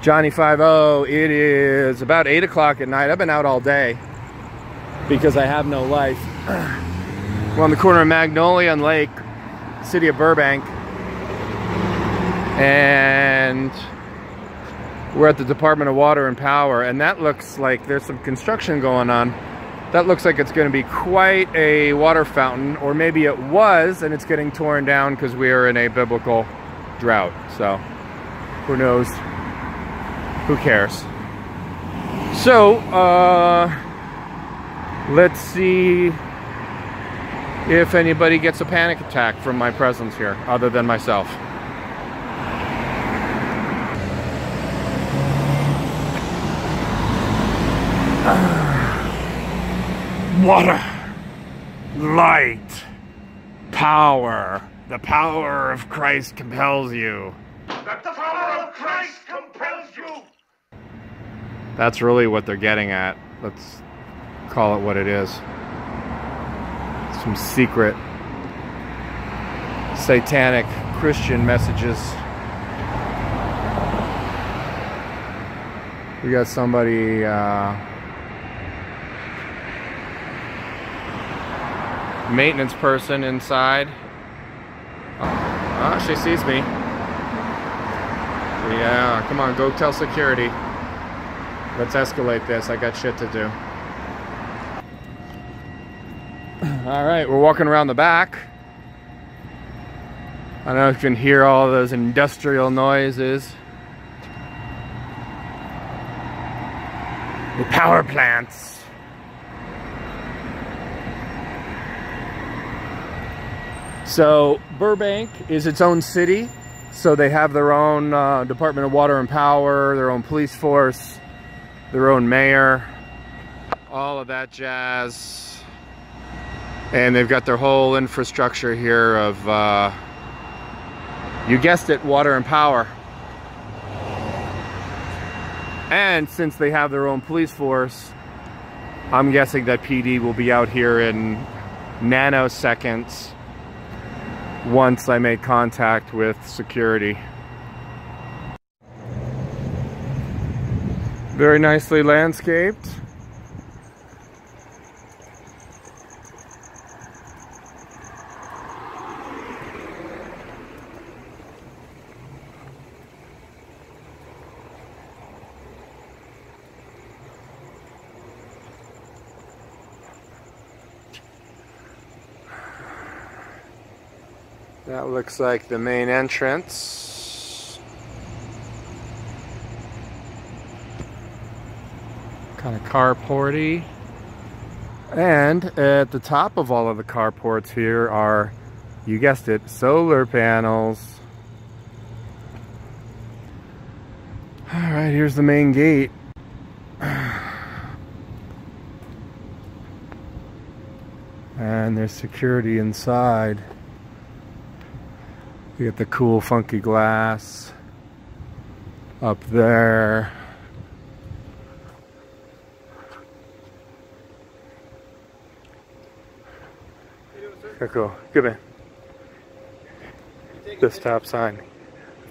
Johnny 5-0. It is about 8 o'clock at night. I've been out all day because I have no life. We're on the corner of Magnolia and Lake, city of Burbank, and we're at the Department of Water and Power, and that looks like there's some construction going on. That looks like it's going to be quite a water fountain, or maybe it was and it's getting torn down because we are in a biblical drought. So who knows? Who cares? So let's see if anybody gets a panic attack from my presence here, other than myself. Water, light, power. The power of Christ compels you. That the power of Christ compels you. That's really what they're getting at. Let's call it what it is. Some secret satanic Christian messages. We got somebody maintenance person inside. Oh, she sees me. Yeah, come on, go tell security. Let's escalate this. I got shit to do. All right, we're walking around the back. I don't know if you can hear all those industrial noises. The power plants. So Burbank is its own city, so they have their own Department of Water and Power, their own police force, their own mayor, all of that jazz. And they've got their whole infrastructure here of, you guessed it, water and power. And since they have their own police force, I'm guessing that PD will be out here in nanoseconds once I make contact with security. Very nicely landscaped. That looks like the main entrance. Kind of carporty. And at the top of all of the carports here are, you guessed it, solar panels. All right, here's the main gate. And there's security inside. You get the cool funky glass up there. Okay, cool. Good man. The stop sign.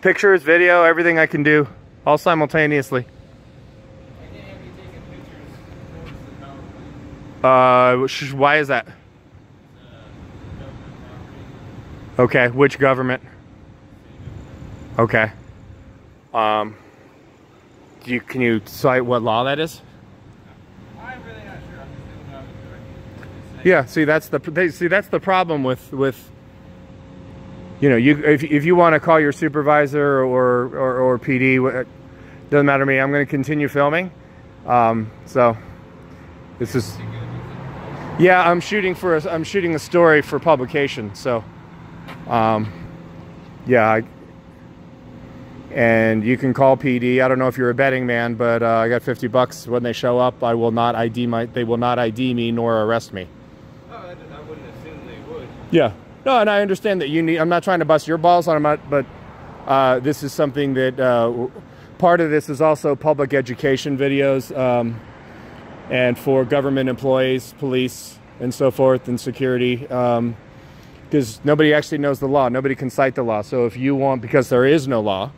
Pictures, video, everything I can do, all simultaneously. Why is that? Okay, which government? Okay. Can you cite what law that is? I'm really not sure. I'm just going to Yeah, see that's the problem with you know, if you want to call your supervisor or PD, doesn't matter to me. I'm going to continue filming. So this is, yeah, I'm shooting a story for publication. So yeah, and you can call PD. I don't know if you're a betting man, but I got $50 when they show up. They will not ID me nor arrest me. Oh, I wouldn't assume they would. Yeah. No, and I understand that you need, I'm not trying to bust your balls on them, but this is something that, part of this is also public education videos, and for government employees, police, and so forth, and security, because nobody actually knows the law. Nobody can cite the law. So if you want, because there is no law,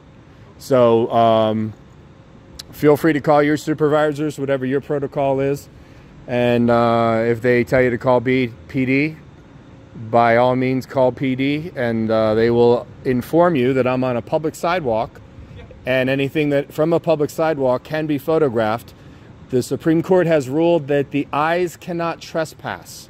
so feel free to call your supervisors, whatever your protocol is. And if they tell you to call PD, by all means call PD, and they will inform you that I'm on a public sidewalk, and anything that from a public sidewalk can be photographed. The Supreme Court has ruled that the eyes cannot trespass.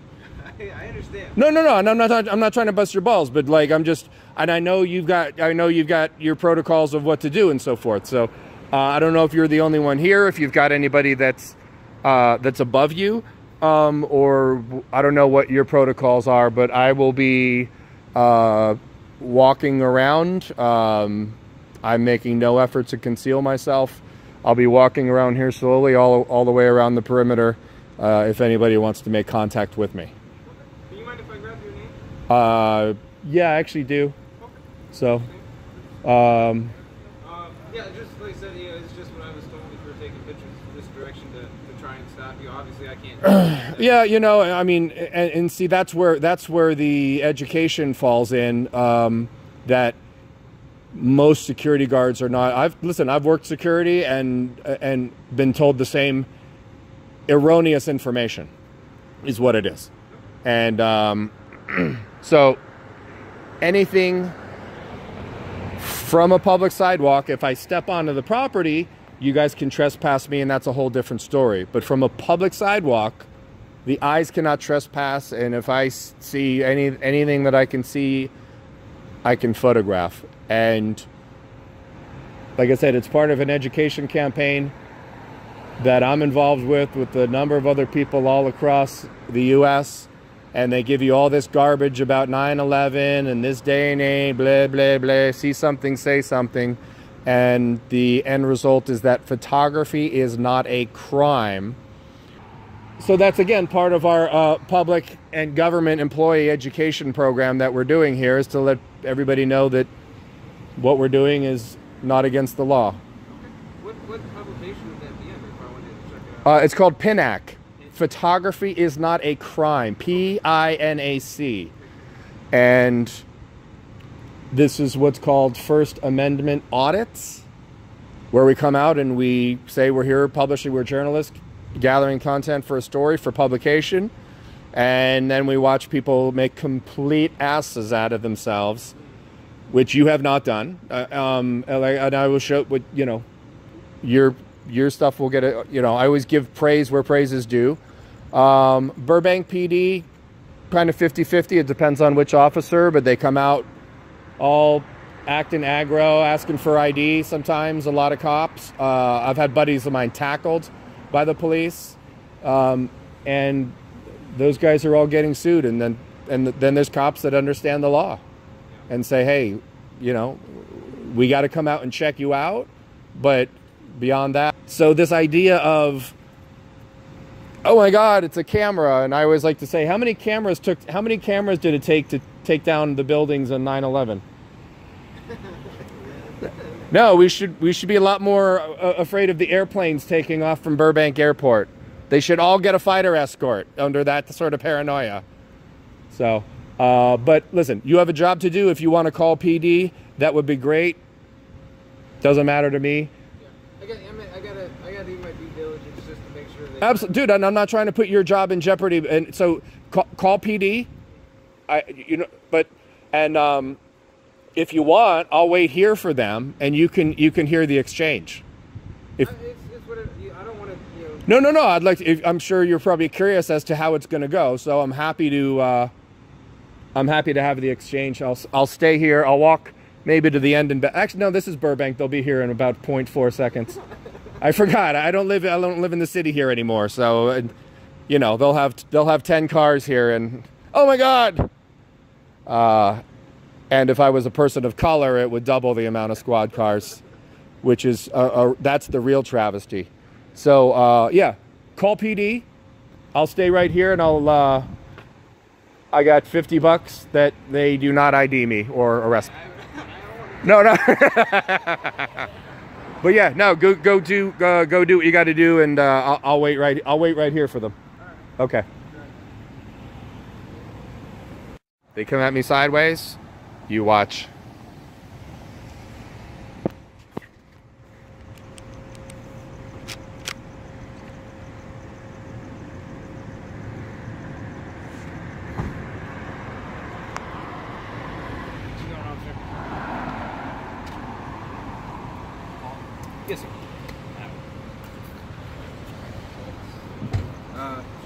I understand. No, and I'm not trying to bust your balls, but like I know you've got your protocols of what to do and so forth. So I don't know if you're the only one here, if you've got anybody that's above you. Or I don't know what your protocols are, but I will be walking around. I'm making no effort to conceal myself. I'll be walking around here slowly all the way around the perimeter if anybody wants to make contact with me. Do you mind if I grab your name? Yeah, I actually do. Okay. So, yeah, just like I said, it's just when I was told if you were taking pictures this direction to try and stop you. Obviously, I can't. Yeah, you know, I mean, and see, that's where the education falls in. That most security guards are not. I've worked security and been told the same erroneous information is what it is, and so anything from a public sidewalk, if I step onto the property, you guys can trespass me, and that's a whole different story. But from a public sidewalk, the eyes cannot trespass, and if I see anything that I can see, I can photograph. And like I said, it's part of an education campaign that I'm involved with a number of other people all across the U.S., and they give you all this garbage about 9/11 and this day and age, blah, blah, blah, see something, say something. And the end result is that photography is not a crime. So that's, again, part of our public and government employee education program that we're doing here, is to let everybody know that what we're doing is not against the law. Okay. What publication would that be under if I wanted to check it out? It's called PINAC. Photography is not a crime. PINAC. And this is what's called First Amendment audits, where we come out and we say we're here publishing, we're journalists gathering content for a story for publication, and then we watch people make complete asses out of themselves, which you have not done. And I will show what, you know, your stuff will get it. You know, I always give praise where praise is due. Burbank PD, kind of 50-50. It depends on which officer, but they come out all acting aggro, asking for ID sometimes, a lot of cops. I've had buddies of mine tackled by the police, and those guys are all getting sued. And then there's cops that understand the law and say, hey, you know, we got to come out and check you out, but beyond that. So this idea of, oh my God, it's a camera. And I always like to say, how many cameras did it take to take down the buildings on 9/11? No, we should be a lot more afraid of the airplanes taking off from Burbank Airport. They should all get a fighter escort under that sort of paranoia. So, but listen, you have a job to do. If you want to call PD, that would be great. Doesn't matter to me. I gotta do my due diligence just to make sure that. Absolutely, dude. I'm not trying to put your job in jeopardy, and so call PD. If you want, I'll wait here for them, and you can hear the exchange. If it's whatever. I don't want to. No. I'd like to. I'm sure you're probably curious as to how it's going to go, so I'm happy to have the exchange. I'll stay here. I'll walk maybe to the end and back. Actually, no. This is Burbank. They'll be here in about 0.4 seconds. I forgot. I don't live in the city here anymore. So, you know, they'll have 10 cars here, and oh my God. And if I was a person of color, it would double the amount of squad cars, which is that's the real travesty. So yeah, call PD. I'll stay right here, and I got $50 that they do not ID me or arrest me. No. But yeah, no, go do what you got to do, and I'll wait right here for them. Okay. They come at me sideways. You watch.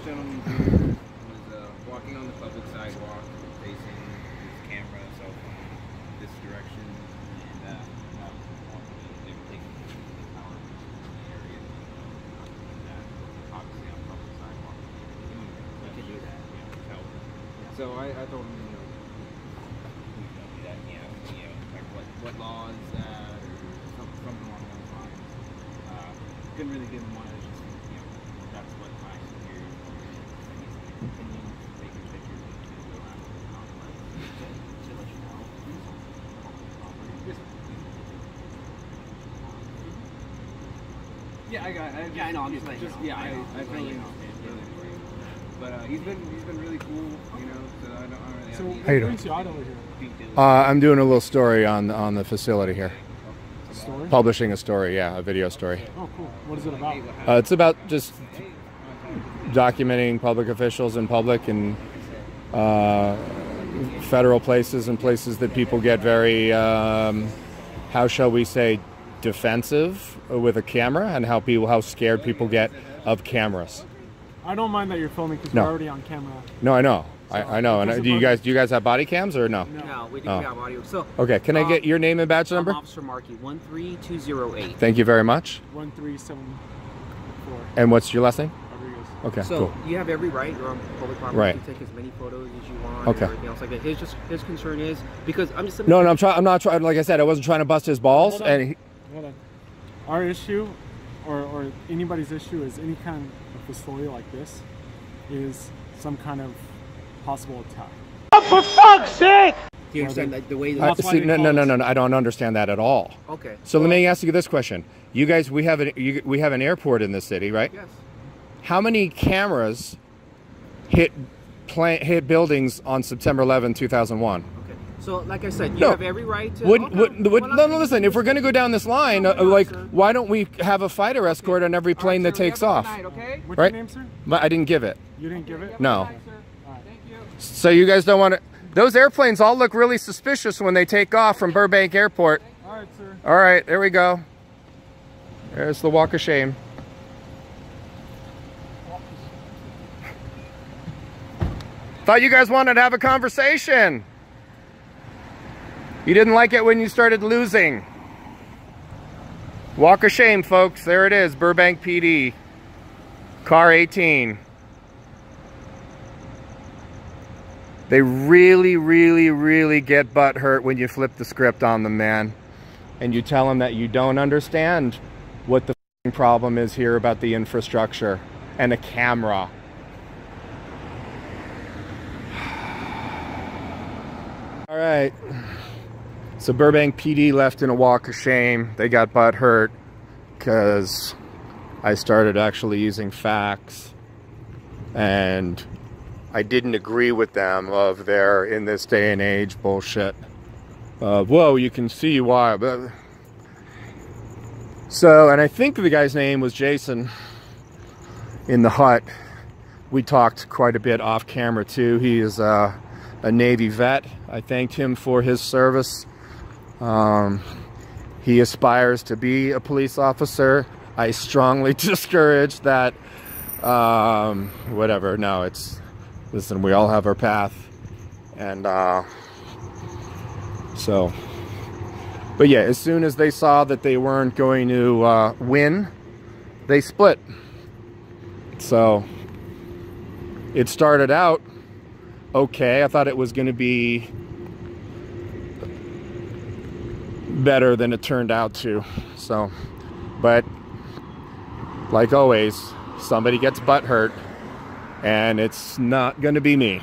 gentleman's here was walking on the public sidewalk, facing his camera, cell phone, this direction, and they were taking pictures of the power in the area. Obviously on public sidewalk. I can do that. So I told him, you know, we don't do that. Like what law is that, or something along those lines. Couldn't really give him one. It's just, you know, that's what my superior told me. He's continuing taking pictures and go around the complex to let you know. Yeah, I know. I'm just like, I totally understand. But he's been really cool, you know. So I don't really. So How you doing? what's your audit over here? I'm doing a little story on the facility here. A story? Publishing a story, yeah, a video story. Oh, cool. What is it about? It's about just documenting public officials in public and federal places and places that people get very, how shall we say, defensive with a camera, and how scared people get of cameras. I don't mind that you're filming because No. you're already on camera. No, I know. I know. And do you guys have body cams or no? No, we do Oh. have audio. So, Okay, can I get your name and badge number? Officer Markey, 13208. Thank you very much. 1374. And what's your last name? Rodriguez. Okay, So cool. you have every right. You're on public property. Right. You can take as many photos as you want. Okay. And everything else like that. His concern is because I'm just. No, I'm not trying. Like I said, I wasn't trying to bust his balls. Hold on. And Hold on. Our issue, or anybody's issue, is any kind of facility like this is some kind of possible attack. For fuck's sake! Do you understand that the way that? That's why they no, call us. I don't understand that at all. Okay. So let me ask you this question: you guys, we have an airport in this city, right? Yes. How many cameras hit buildings on September 11, 2001? Okay. So, like I said, you No. have every right to. No, listen. If we're going to go down this line, like, why don't we have a fighter escort on every plane that takes off? Okay. What's Right? your name, sir? But I didn't give it. You didn't give it? No. Thank you. So you guys don't want to. Those airplanes all look really suspicious when they take off from Burbank Airport. All right, sir. All right, there we go. There's the walk of shame. Thought you guys wanted to have a conversation. You didn't like it when you started losing. Walk of shame, folks. There it is, Burbank PD. Car 18. They really, really, really get butthurt when you flip the script on them, man. And you tell them that you don't understand what the problem is here about the infrastructure and a camera. All right. So Burbank PD left in a walk of shame. They got butthurt because I started actually using facts, and I didn't agree with them of their in this day and age bullshit. Whoa, you can see why. But so, and I think the guy's name was Jason in the hut. We talked quite a bit off camera too. He is a Navy vet. I thanked him for his service. He aspires to be a police officer. I strongly discourage that. Whatever. No, it's, listen, we all have our path. And so, but yeah, as soon as they saw that they weren't going to win, they split. So it started out okay. I thought it was going to be better than it turned out to. So, but like always, somebody gets butthurt, and it's not going to be me.